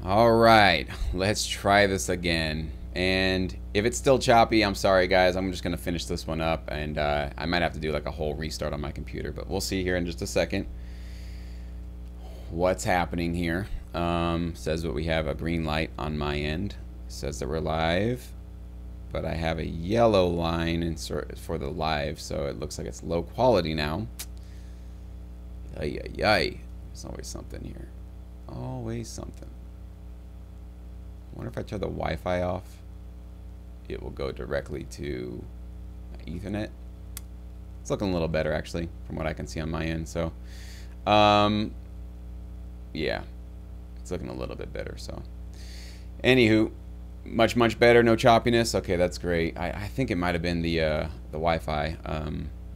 All right, let's try this again. And if it's still choppy, I'm sorry guys, I'm just gonna finish this one up, and I might have to do like a whole restart on my computer, but we'll see here in just a second what's happening here. Says that we have a green light on my end, says that we're live, but I have a yellow line insert for the live, so it looks like it's low quality now. Ay, ay, ay. There's always something here, always something. I wonder if I turn the Wi-Fi off, it will go directly to Ethernet. It's looking a little better actually from what I can see on my end. So yeah, it's looking a little bit better. So anywho, much better, no choppiness. Okay, that's great. I think it might have been the Wi-Fi.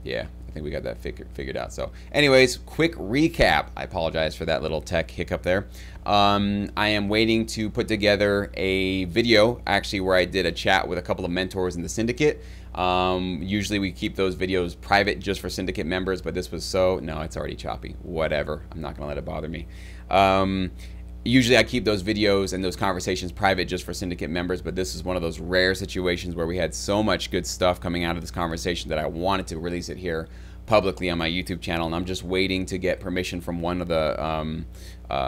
Yeah, I think we got that figured out. So anyways, quick recap. I apologize for that little tech hiccup there. I am waiting to put together a video actually where I did a chat with a couple of mentors in the syndicate. Usually we keep those videos private just for syndicate members, but this was no, it's already choppy. Whatever, I'm not gonna let it bother me. Usually I keep those videos and those conversations private just for syndicate members, but this is one of those rare situations where we had so much good stuff coming out of this conversation that I wanted to release it here publicly on my YouTube channel, and I'm just waiting to get permission from one of the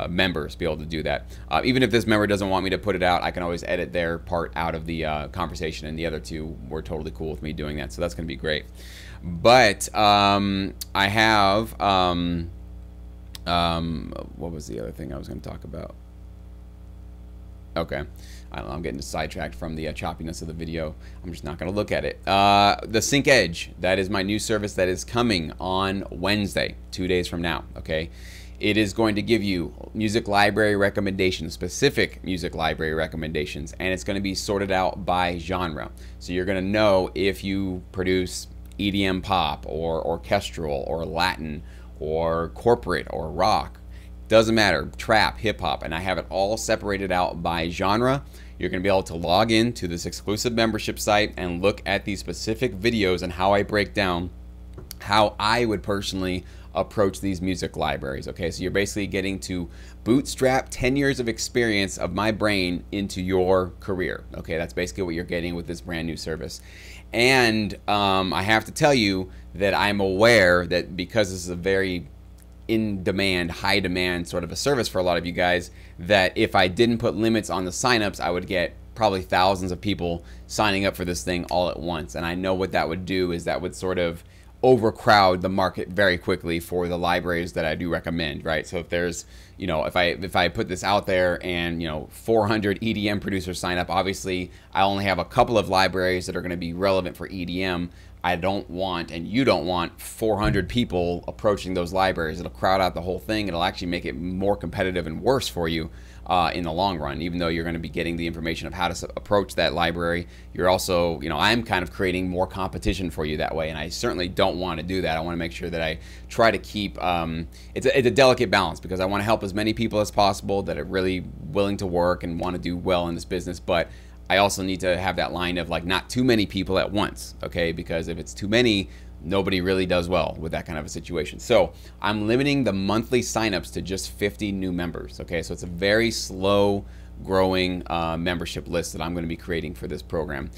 members to be able to do that. Even if this member doesn't want me to put it out, I can always edit their part out of the conversation, and the other two were totally cool with me doing that, so that's going to be great. But I have... what was the other thing I was going to talk about? Okay, I don't know, I'm getting sidetracked from the choppiness of the video. I'm just not going to look at it. The Sync Edge, that is my new service that is coming on Wednesday, 2 days from now, okay? It is going to give you music library recommendations, specific music library recommendations, and it's going to be sorted out by genre. So you're going to know if you produce EDM pop or orchestral or Latin or corporate or rock, doesn't matter, trap, hip hop, and I have it all separated out by genre. You're going to be able to log in to this exclusive membership site and look at these specific videos and how I break down how I would personally approach these music libraries. Okay, so you're basically getting to bootstrap 10 years of experience of my brain into your career. Okay, that's basically what you're getting with this brand new service. And I have to tell you that I'm aware that because this is a very in demand, high demand sort of a service for a lot of you guys, that if I didn't put limits on the signups, I would get probably thousands of people signing up for this thing all at once. And I know what that would do is that would sort of overcrowd the market very quickly for the libraries that I do recommend, right? So if there's, you know, if I put this out there and, you know, 400 EDM producers sign up, obviously I only have a couple of libraries that are going to be relevant for EDM. I don't want, and you don't want, 400 people approaching those libraries. It'll crowd out the whole thing. It'll actually make it more competitive and worse for you in the long run, even though you're going to be getting the information of how to approach that library. You're also, you know, I'm kind of creating more competition for you that way, and I certainly don't want to do that. I want to make sure that I try to keep, it's a delicate balance, because I want to help as many people as possible that are really willing to work and want to do well in this business, but I also need to have that line of like not too many people at once, okay? Because if it's too many, nobody really does well with that kind of a situation. So I'm limiting the monthly signups to just 50 new members, okay? So it's a very slow growing membership list that I'm going to be creating for this program.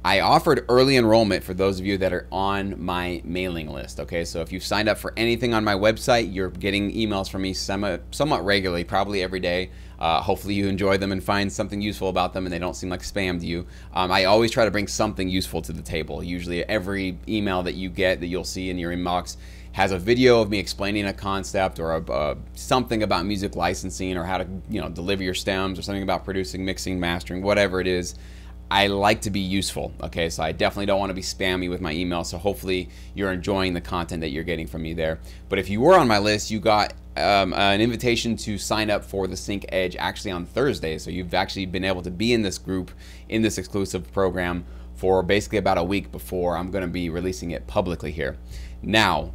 I offered early enrollment for those of you that are on my mailing list, okay? So if you've signed up for anything on my website, you're getting emails from me somewhat regularly, probably every day. Hopefully you enjoy them and find something useful about them and they don't seem like spam to you. I always try to bring something useful to the table. Usually every email that you get that you'll see in your inbox has a video of me explaining a concept or something about music licensing or how to, you know, deliver your stems or something about producing, mixing, mastering, whatever it is. I like to be useful, okay? So I definitely don't want to be spammy with my email, so hopefully you're enjoying the content that you're getting from me there. But if you were on my list, you got an invitation to sign up for the Sync Edge actually on Thursday, so you've actually been able to be in this group, in this exclusive program for basically about a week before I'm going to be releasing it publicly here. Now,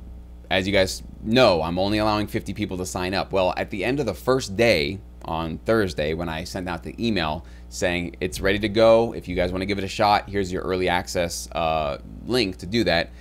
as you guys know, I'm only allowing 50 people to sign up. Well, at the end of the first day, on Thursday, when I sent out the email saying it's ready to go, if you guys want to give it a shot, here's your early access link to do that,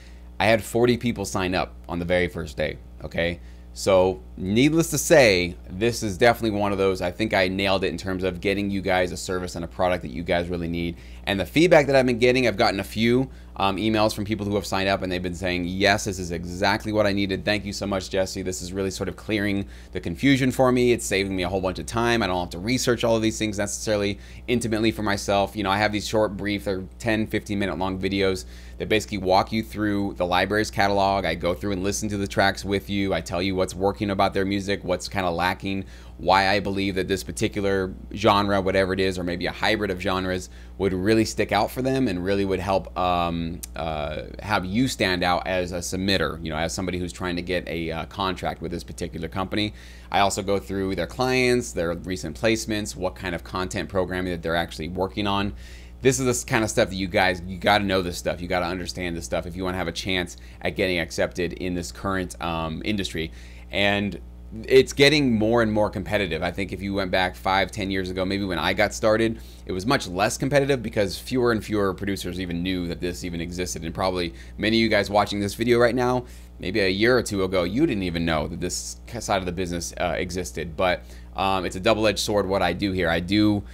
I had 40 people sign up on the very first day, okay? So needless to say, this is definitely one of those. I think I nailed it in terms of getting you guys a service and a product that you guys really need. And the feedback that I've been getting, I've gotten a few emails from people who have signed up and they've been saying, yes, this is exactly what I needed. Thank you so much, Jesse. This is really sort of clearing the confusion for me. It's saving me a whole bunch of time. I don't have to research all of these things necessarily intimately for myself. You know, I have these short, brief, they're 10, 15-minute long videos that basically walk you through the library's catalog. I go through and listen to the tracks with you. I tell you what's working about their music, what's kind of lacking, why I believe that this particular genre, whatever it is, or maybe a hybrid of genres, would really stick out for them and really would help have you stand out as a submitter, you know, as somebody who's trying to get a contract with this particular company. I also go through their clients, their recent placements, what kind of content programming that they're actually working on. This is the kind of stuff that you got to know this stuff. You got to understand this stuff if you want to have a chance at getting accepted in this current industry. And it's getting more and more competitive. I think if you went back 5-10 years ago, maybe when I got started, it was much less competitive because fewer and fewer producers even knew that this even existed. And probably many of you guys watching this video right now, maybe a year or two ago, you didn't even know that this side of the business existed. But it's a double-edged sword what I do here. I do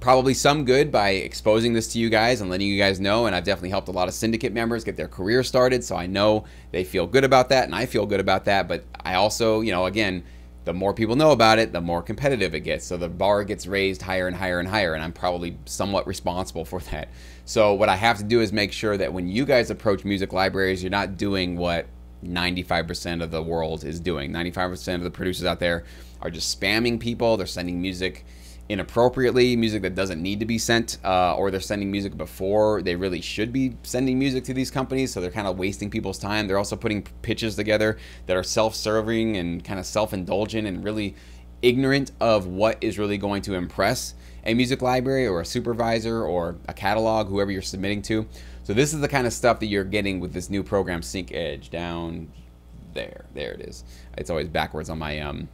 probably some good by exposing this to you guys and letting you guys know, and I've definitely helped a lot of syndicate members get their career started, so I know they feel good about that and I feel good about that. But I also, you know, again, the more people know about it, the more competitive it gets, so the bar gets raised higher and higher and higher, and I'm probably somewhat responsible for that. So what I have to do is make sure that when you guys approach music libraries, you're not doing what 95% of the world is doing. 95% of the producers out there are just spamming people. They're sending music inappropriately, music that doesn't need to be sent, or they're sending music before they really should be sending music to these companies, so they're kind of wasting people's time. They're also putting pitches together that are self-serving and kind of self-indulgent and really ignorant of what is really going to impress a music library or a supervisor or a catalog, whoever you're submitting to. So this is the kind of stuff that you're getting with this new program, Sync Edge, down there. There it is. It's always backwards on my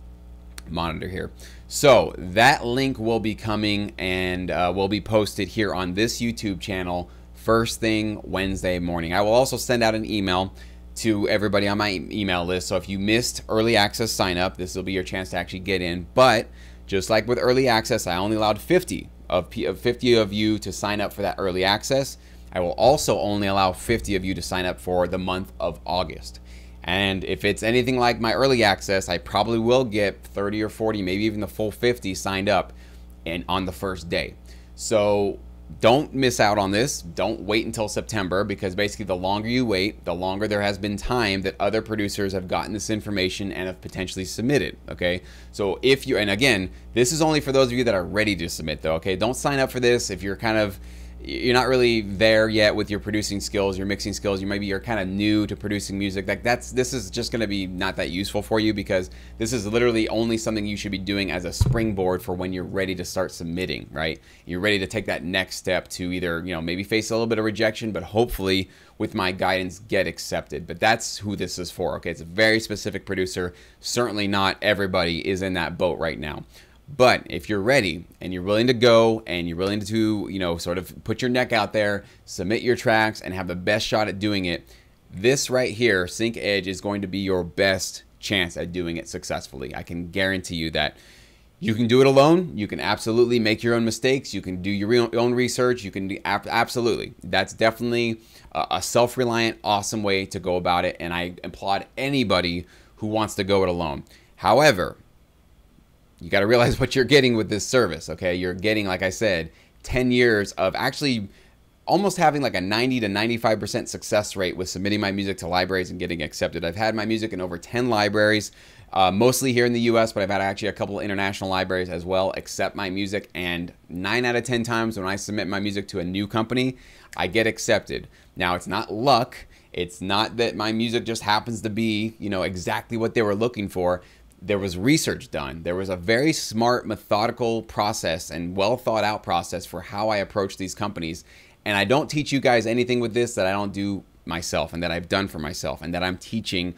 monitor here. So that link will be coming and will be posted here on this YouTube channel first thing Wednesday morning. I will also send out an email to everybody on my email list. So if you missed early access sign up, this will be your chance to actually get in. But just like with early access, I only allowed 50 of you to sign up for that early access. I will also only allow 50 of you to sign up for the month of August. And if it's anything like my early access, I probably will get 30 or 40, maybe even the full 50 signed up and on the first day. So don't miss out on this. Don't wait until September, because basically the longer you wait, the longer there has been time that other producers have gotten this information and have potentially submitted, okay? So if you, and again, this is only for those of you that are ready to submit though, okay? Don't sign up for this if you're you're not really there yet with your producing skills, your mixing skills. Maybe you're kind of new to producing music. Like this is just going to be not that useful for you, because this is literally only something you should be doing as a springboard for when you're ready to start submitting, right? You're ready to take that next step to either, you know, maybe face a little bit of rejection, but hopefully with my guidance get accepted. But that's who this is for, okay? It's a very specific producer. Certainly not everybody is in that boat right now. But if you're ready and you're willing to go and you're willing to, you know, sort of put your neck out there, submit your tracks and have the best shot at doing it, this right here, Sync Edge, is going to be your best chance at doing it successfully. I can guarantee you that. You can do it alone. You can absolutely make your own mistakes. You can do your own research. You can do absolutely. That's definitely a self-reliant, awesome way to go about it. And I applaud anybody who wants to go it alone. However, you got to realize what you're getting with this service, okay? You're getting, like I said, 10 years of actually almost having like a 90 to 95% success rate with submitting my music to libraries and getting accepted. I've had my music in over 10 libraries, mostly here in the US, but I've had actually a couple of international libraries as well accept my music, and 9 out of 10 times when I submit my music to a new company, I get accepted. Now, it's not luck. It's not that my music just happens to be, you know, exactly what they were looking for. There was research done. There was a very smart, methodical process and well thought out process for how I approach these companies. And I don't teach you guys anything with this that I don't do myself and that I've done for myself and that I'm teaching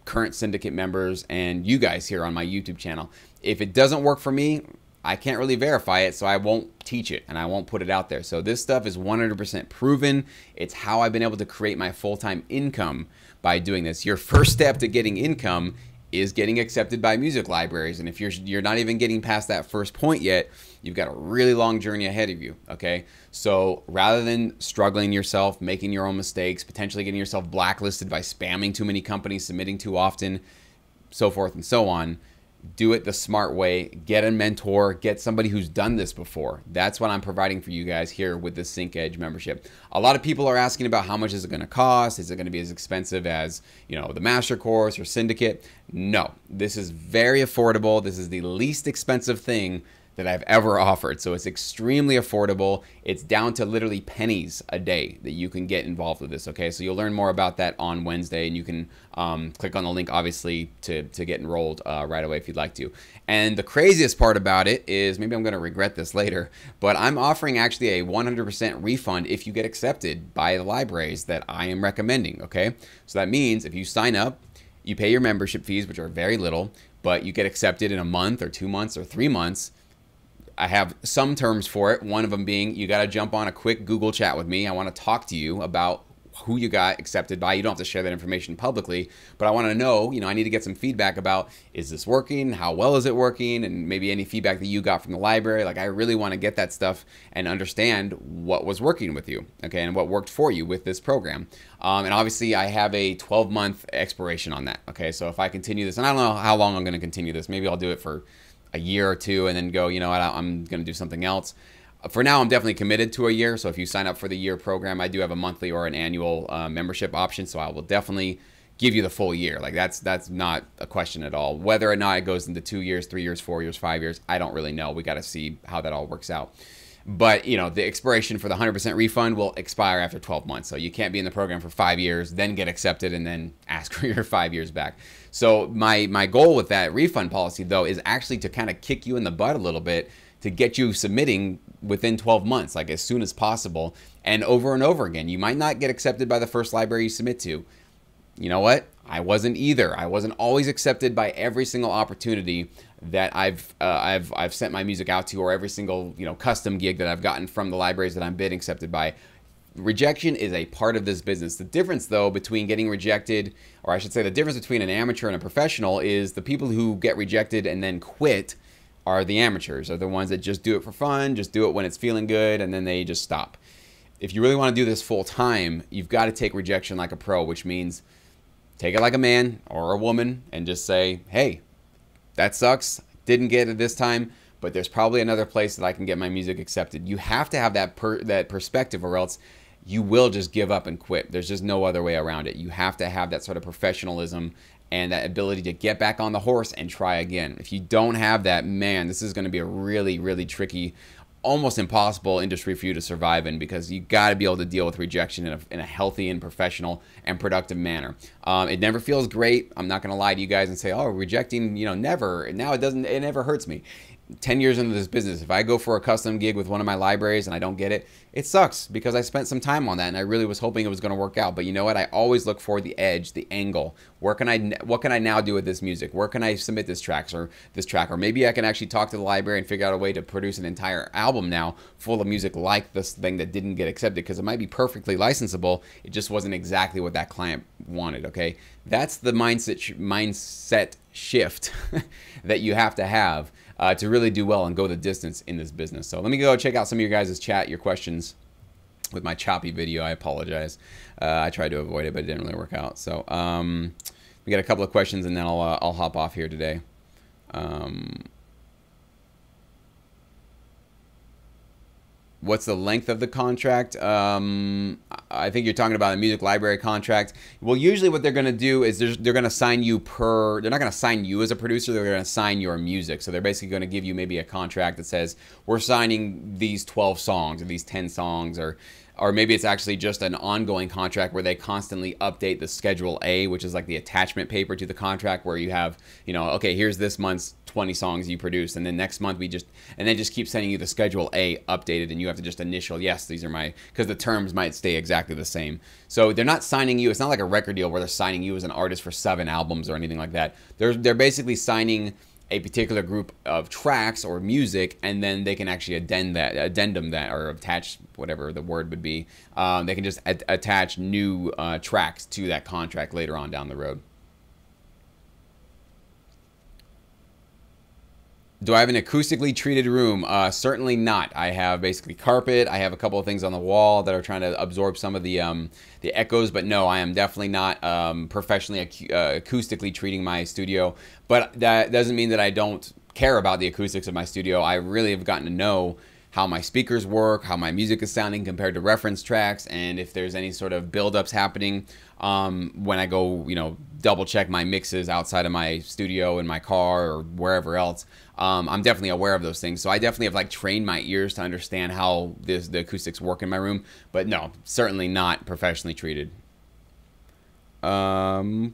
current syndicate members and you guys here on my YouTube channel. If it doesn't work for me, I can't really verify it, so I won't teach it and I won't put it out there. So this stuff is 100% proven. It's how I've been able to create my full-time income by doing this. Your first step to getting income is getting accepted by music libraries. And if you're not even getting past that first point yet, you've got a really long journey ahead of you, okay? So rather than struggling yourself, making your own mistakes, potentially getting yourself blacklisted by spamming too many companies, submitting too often, so forth and so on, do it the smart way. Get a mentor, get somebody who's done this before. That's what I'm providing for you guys here with this SyncEdge membership. A lot of people are asking about how much is it going to cost? Is it going to be as expensive as, you know, the master course or syndicate? No, this is very affordable. This is the least expensive thing that I've ever offered. So it's extremely affordable. It's down to literally pennies a day that you can get involved with this, okay? So you'll learn more about that on Wednesday, and you can click on the link, obviously, to get enrolled right away if you'd like to. And the craziest part about it is, maybe I'm gonna regret this later, but I'm offering actually a 100% refund if you get accepted by the libraries that I am recommending, okay? So that means if you sign up, you pay your membership fees, which are very little, but you get accepted in a month or 2 months or 3 months. I have some terms for it. One of them being, you got to jump on a quick Google chat with me. I want to talk to you about who you got accepted by. You don't have to share that information publicly, but I want to know, you know, I need to get some feedback about, is this working? How well is it working? And maybe any feedback that you got from the library. Like, I really want to get that stuff and understand what was working with you, okay, and what worked for you with this program. And obviously, I have a 12-month expiration on that, okay? So if I continue this, and I don't know how long I'm going to continue this. Maybe I'll do it for a year or two and then go, you know what, I'm going to do something else. For now, I'm definitely committed to a year. So if you sign up for the year program, I do have a monthly or an annual membership option. So I will definitely give you the full year. Like, that's not a question at all. Whether or not it goes into 2 years, 3 years, 4 years, 5 years, I don't really know. We got to see how that all works out. But, you know, the expiration for the 100% refund will expire after 12 months. So you can't be in the program for 5 years, then get accepted, and then ask for your 5 years back. So my goal with that refund policy, though, is actually to kind of kick you in the butt a little bit to get you submitting within 12 months, like as soon as possible, and over again. You might not get accepted by the first library you submit to. You know what? I wasn't either. I wasn't always accepted by every single opportunity that I've sent my music out to, or every single, you know, custom gig that I've gotten from the libraries that I'm bid accepted by. Rejection is a part of this business. The difference, though, between getting rejected, or I should say the difference between an amateur and a professional, is the people who get rejected and then quit are the amateurs, are the ones that just do it for fun, just do it when it's feeling good, and then they just stop. If you really want to do this full time, you've got to take rejection like a pro, which means take it like a man or a woman and just say, hey, that sucks, didn't get it this time, but there's probably another place that I can get my music accepted. You have to have that perspective, or else you will just give up and quit. There's just no other way around it. You have to have that sort of professionalism and that ability to get back on the horse and try again. If you don't have that, man, this is going to be a really, really tricky, almost impossible industry for you to survive in, because you got to be able to deal with rejection in a healthy and professional and productive manner. It never feels great. I'm not going to lie to you guys and say, oh, rejecting, you know, never. Now it never hurts me. 10 years into this business, if I go for a custom gig with one of my libraries and I don't get it, it sucks, because I spent some time on that and I really was hoping it was going to work out. But you know what? I always look for the edge, the angle. What can I now do with this music? Where can I submit this track, or maybe I can actually talk to the library and figure out a way to produce an entire album now full of music like this thing that didn't get accepted, because it might be perfectly licensable. It just wasn't exactly what that client wanted, okay? That's the mindset shift that you have to have to really do well and go the distance in this business. So let me go check out some of your guys' chat, your questions with my choppy video. I apologize. I tried to avoid it, but it didn't really work out. So we got a couple of questions, and then I'll hop off here today. What's the length of the contract? I think you're talking about a music library contract. Well, usually what they're going to do is they're going to sign you they're not going to sign you as a producer, they're going to sign your music. So they're basically going to give you maybe a contract that says, we're signing these 12 songs or these 10 songs, or maybe it's actually just an ongoing contract where they constantly update the Schedule A, which is like the attachment paper to the contract, where you have, you know, okay, here's this month's 20 songs you produced, and then next month and they just keep sending you the Schedule A updated, and you have to just initial, yes, these are because the terms might stay exactly the same. So they're not signing you. It's not like a record deal where they're signing you as an artist for 7 albums or anything like that. They're basically signing a particular group of tracks or music, and then they can actually addendum that, or attach, whatever the word would be. They can just attach new tracks to that contract later on down the road. Do I have an acoustically treated room? Certainly not. I have basically carpet. I have a couple of things on the wall that are trying to absorb some of the echoes, but no, I am definitely not professionally acoustically treating my studio. But that doesn't mean that I don't care about the acoustics of my studio. I really have gotten to know how my speakers work, how my music is sounding compared to reference tracks, and if there's any sort of buildups happening when I go, double check my mixes outside of my studio in my car or wherever else. I'm definitely aware of those things. So I definitely have like trained my ears to understand how the acoustics work in my room, but no, certainly not professionally treated. So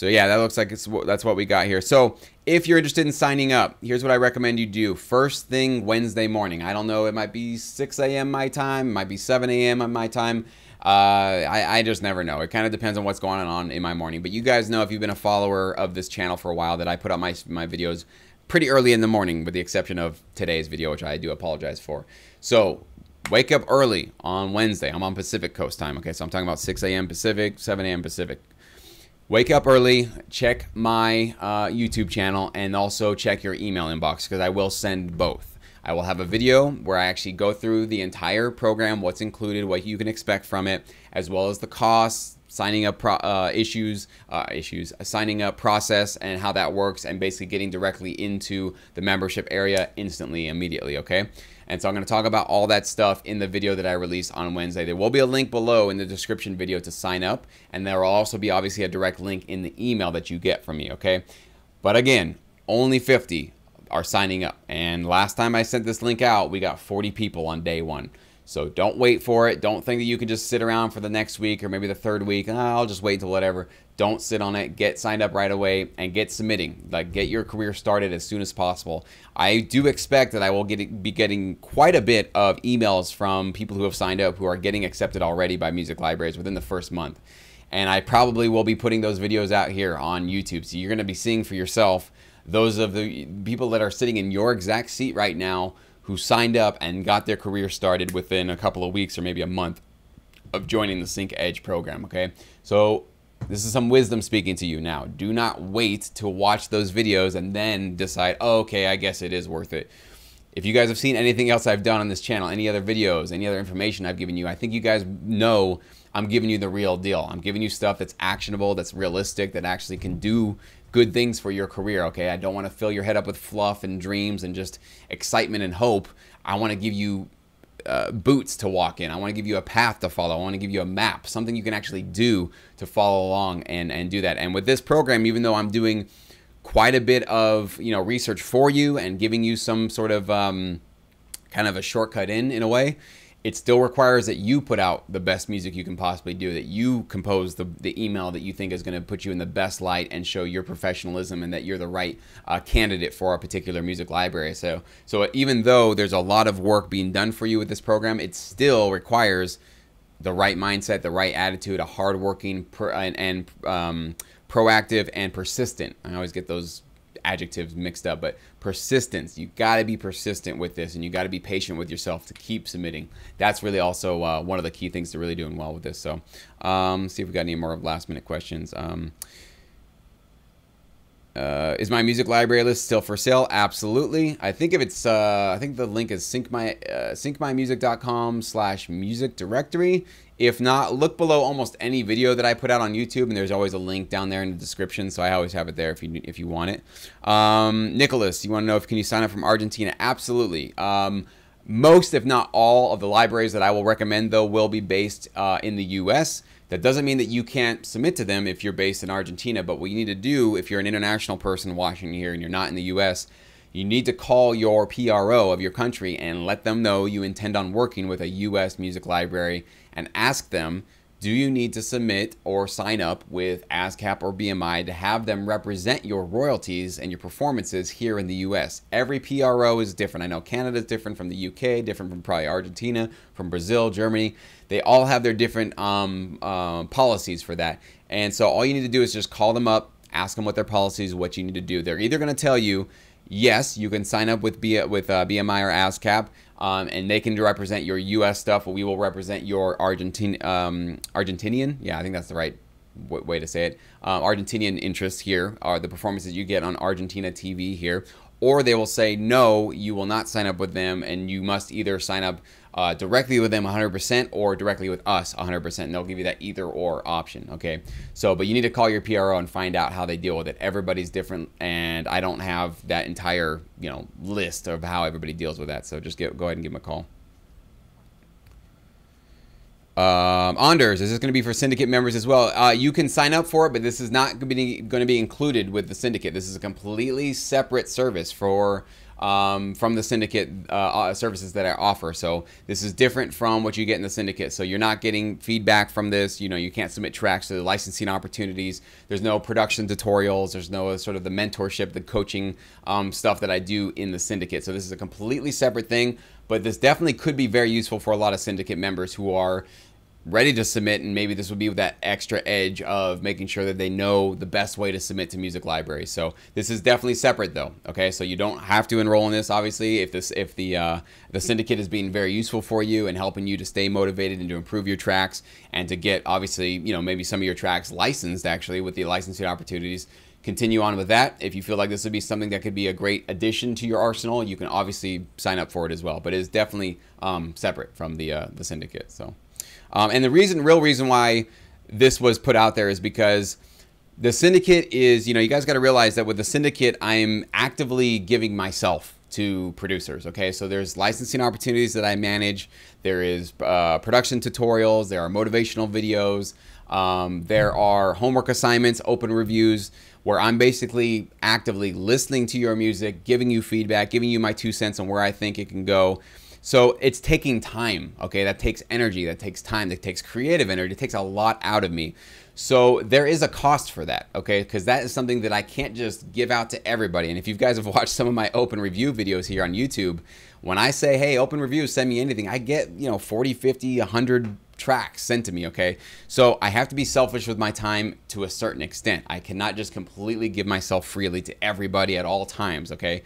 yeah, that looks like that's what we got here. So if you're interested in signing up, here's what I recommend you do. First thing Wednesday morning. I don't know, it might be 6 a.m. my time, it might be 7 a.m. on my time. I just never know. It kind of depends on what's going on in my morning. But you guys know, if you've been a follower of this channel for a while, that I put out my videos pretty early in the morning, with the exception of today's video, which I do apologize for. So wake up early on Wednesday. I'm on Pacific Coast time, okay? So I'm talking about 6 a.m. Pacific, 7 a.m. Pacific. Wake up early, check my YouTube channel, and also check your email inbox, because I will send both. I will have a video where I actually go through the entire program, what's included, what you can expect from it, as well as the costs, signing up signing up process and how that works, and basically getting directly into the membership area instantly, immediately, okay? And so I'm going to talk about all that stuff in the video that I release on Wednesday. There will be a link below in the description video to sign up, and there will also be obviously a direct link in the email that you get from me, okay? But again, only 50 are signing up, and last time I sent this link out, we got 40 people on day one. So don't wait for it. Don't think that you can just sit around for the next week or maybe the third week. I'll just wait till whatever. Don't sit on it. Get signed up right away and get submitting. Like, get your career started as soon as possible. I do expect that I will be getting quite a bit of emails from people who have signed up, who are getting accepted already by music libraries within the first month. And I probably will be putting those videos out here on YouTube. So you're going to be seeing for yourself those of the people that are sitting in your exact seat right now, who signed up and got their career started within a couple of weeks or maybe a month of joining the Sync Edge program, okay? So this is some wisdom speaking to you now. Do not wait to watch those videos and then decide, oh, okay, I guess it is worth it. If you guys have seen anything else I've done on this channel, any other videos, any other information I've given you, I think you guys know I'm giving you the real deal. I'm giving you stuff that's actionable, that's realistic, that actually can do good things for your career, okay? I don't want to fill your head up with fluff and dreams and just excitement and hope. I want to give you boots to walk in. I want to give you a path to follow. I want to give you a map, something you can actually do to follow along and do that. And with this program, even though I'm doing quite a bit of research for you and giving you some sort of kind of a shortcut in a way, it still requires that you put out the best music you can possibly do, that you compose the email that you think is going to put you in the best light and show your professionalism and that you're the right candidate for a particular music library. So even though there's a lot of work being done for you with this program, it still requires the right mindset, the right attitude, a hardworking proactive and persistent. I always get those adjectives mixed up, but persistence. You got to be persistent with this, and you got to be patient with yourself to keep submitting. That's really also one of the key things to really doing well with this. So see if we got any more last minute questions. Is my music library list still for sale? Absolutely. I think if it's I think the link is syncmymusic.com/music directory. If not, look below almost any video that I put out on YouTube, and there's always a link down there in the description, so I always have it there if you want it. Nicholas, you want to know can you sign up from Argentina? Absolutely. Most, if not all, of the libraries that I will recommend, though, will be based in the U.S. That doesn't mean that you can't submit to them if you're based in Argentina, but what you need to do if you're an international person watching here and you're not in the U.S., you need to call your PRO of your country and let them know you intend on working with a U.S. music library and ask them, do you need to submit or sign up with ASCAP or BMI to have them represent your royalties and your performances here in the U.S.? Every PRO is different. I know Canada is different from the U.K., different from probably Argentina, from Brazil, Germany. They all have their different policies for that. And so all you need to do is just call them up, ask them what their policies, what you need to do. They're either going to tell you, yes, you can sign up with BMI or ASCAP, and they can represent your U.S. stuff, but we will represent your Argentinian. Yeah, I think that's the right way to say it. Argentinian interests here are the performances you get on Argentina TV here. Or they will say, no, you will not sign up with them, and you must either sign up directly with them 100% or directly with us 100%. And they'll give you that either or option, okay? So, but you need to call your PRO and find out how they deal with it. Everybody's different, and I don't have that entire, you know, list of how everybody deals with that. So just go ahead and give them a call. Anders, is this going to be for syndicate members as well? You can sign up for it, but this is not going to be included with the syndicate. This is a completely separate service for from the syndicate services that I offer. So this is different from what you get in the syndicate. So you're not getting feedback from this. You know, you can't submit tracks to the licensing opportunities. There's no production tutorials. There's no sort of the mentorship, the coaching stuff that I do in the syndicate. So this is a completely separate thing, but this definitely could be very useful for a lot of syndicate members who are ready to submit, and maybe this would be with that extra edge of making sure that they know the best way to submit to music libraries. So this is definitely separate though, okay? So you don't have to enroll in this, obviously, if the syndicate is being very useful for you and helping you to stay motivated and to improve your tracks and to get, obviously, you know, maybe some of your tracks licensed actually with the licensing opportunities. Continue on with that. If you feel like this would be something that could be a great addition to your arsenal, you can obviously sign up for it as well, but it is definitely separate from the syndicate. So. And the real reason why this was put out there is because the syndicate is, you know, you guys got to realize that with the syndicate, I'm actively giving myself to producers. Okay, so there's licensing opportunities that I manage. There is production tutorials. There are motivational videos. There are homework assignments, open reviews, where I'm basically actively listening to your music, giving you feedback, giving you my 2 cents on where I think it can go. So it's taking time, okay? That takes energy, that takes time, that takes creative energy, it takes a lot out of me. So there is a cost for that, okay? Because that is something that I can't just give out to everybody. And if you guys have watched some of my open review videos here on YouTube, when I say, hey, open reviews, send me anything, I get, you know, 40, 50, 100 tracks sent to me, okay? So I have to be selfish with my time to a certain extent. I cannot just completely give myself freely to everybody at all times, okay?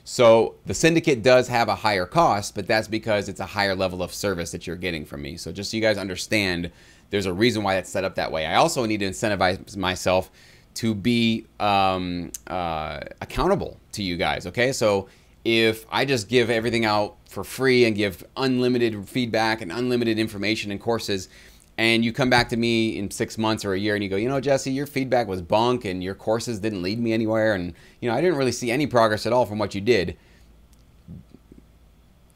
So the syndicate does have a higher cost, but that's because it's a higher level of service that you're getting from me. So just so you guys understand, there's a reason why it's set up that way. I also need to incentivize myself to be accountable to you guys, okay? So if I just give everything out for free and give unlimited feedback and unlimited information and courses, and you come back to me in 6 months or a year and you go, you know, Jesse, your feedback was bunk and your courses didn't lead me anywhere, and, you know, I didn't really see any progress at all from what you did.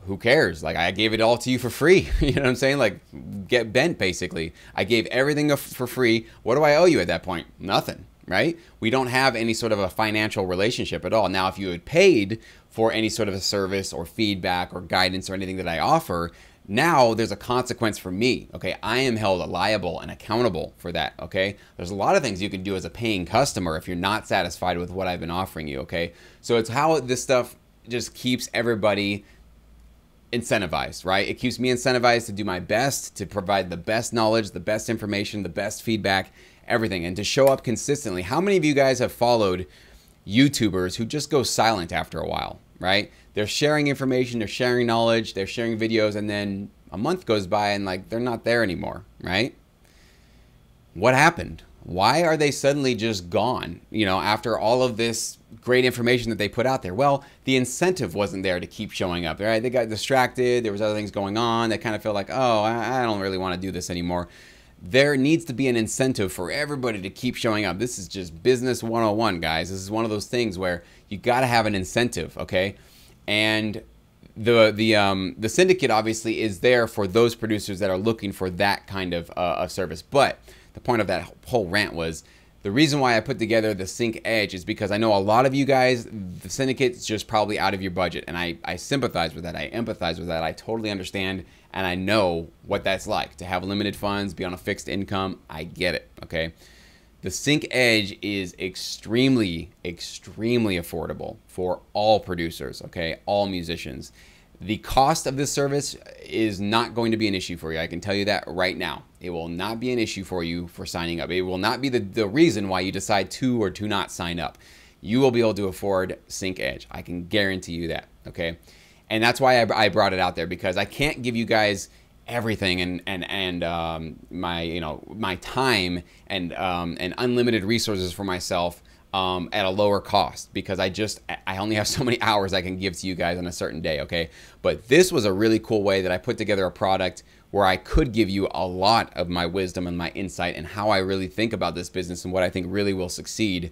Who cares? Like, I gave it all to you for free. You know what I'm saying? Like, get bent, basically. I gave everything for free. What do I owe you at that point? Nothing, right? We don't have any sort of a financial relationship at all. Now, if you had paid for any sort of a service or feedback or guidance or anything that I offer, now there's a consequence for me, okay? I am held liable and accountable for that, okay? There's a lot of things you can do as a paying customer if you're not satisfied with what I've been offering you, okay? So it's how this stuff just keeps everybody incentivized, right? It keeps me incentivized to do my best, to provide the best knowledge, the best information, the best feedback, everything, and to show up consistently. How many of you guys have followed YouTubers who just go silent after a while, right? They're sharing information, they're sharing knowledge, they're sharing videos, and then a month goes by and like they're not there anymore, right? What happened? Why are they suddenly just gone, you know, after all of this great information that they put out there? Well, the incentive wasn't there to keep showing up, right? They got distracted, there was other things going on, they kind of feel like, oh, I don't really want to do this anymore. There needs to be an incentive for everybody to keep showing up. This is just business 101, guys. This is one of those things where you got to have an incentive, okay? And the syndicate obviously is there for those producers that are looking for that kind of service. But the point of that whole rant was, the reason why I put together the Sync Edge is because I know a lot of you guys, the syndicate's just probably out of your budget. And I sympathize with that. I empathize with that. I totally understand. And I know what that's like to have limited funds, be on a fixed income. I get it, okay? The Sync Edge is extremely, extremely affordable for all producers, okay? All musicians. The cost of this service is not going to be an issue for you. I can tell you that right now. It will not be an issue for you for signing up. It will not be the reason why you decide to or to not sign up. You will be able to afford Sync Edge. I can guarantee you that, okay? And that's why I brought it out there, because I can't give you guys everything and my, you know, my time and unlimited resources for myself at a lower cost, because I only have so many hours I can give to you guys on a certain day, okay? But this was a really cool way that I put together a product where I could give you a lot of my wisdom and my insight and how I really think about this business and what I think really will succeed,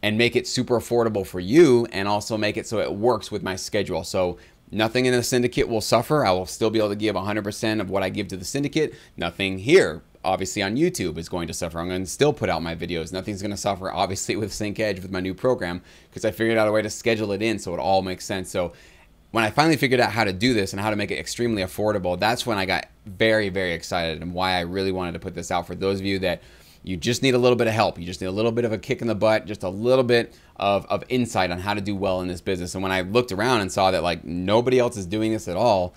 and make it super affordable for you, and also make it so it works with my schedule. So nothing in the syndicate will suffer. I will still be able to give 100% of what I give to the syndicate. Nothing here, obviously, on YouTube is going to suffer. I'm going to still put out my videos. Nothing's going to suffer, obviously, with SyncEdge, with my new program, because I figured out a way to schedule it in so it all makes sense. So when I finally figured out how to do this and how to make it extremely affordable, that's when I got very, very excited, and why I really wanted to put this out for those of you that you just need a little bit of help. You just need a little bit of a kick in the butt, just a little bit of insight on how to do well in this business. And when I looked around and saw that like nobody else is doing this at all,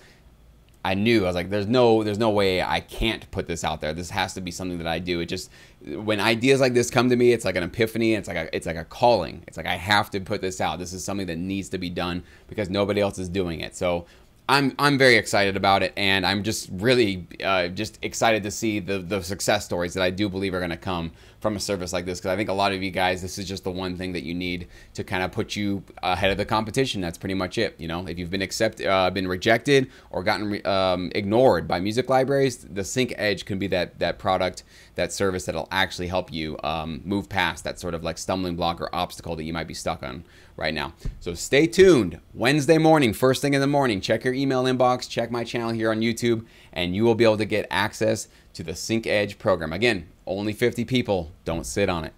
I knew, I was like, there's no way I can't put this out there. This has to be something that I do. It just, when ideas like this come to me, it's like an epiphany. It's like a calling. It's like, I have to put this out. This is something that needs to be done because nobody else is doing it. So I'm very excited about it, and I'm just really just excited to see the success stories that I do believe are going to come from a service like this, because I think a lot of you guys, this is just the one thing that you need to kind of put you ahead of the competition. That's pretty much it. You know, if you've been rejected or gotten ignored by music libraries, the SyncEdge can be that product, that service that'll actually help you move past that sort of like stumbling block or obstacle that you might be stuck on right now. So stay tuned. Wednesday morning, first thing in the morning, check your email inbox, check my channel here on YouTube, and you will be able to get access to the SyncEdge program. Again, only 50 people. Don't sit on it.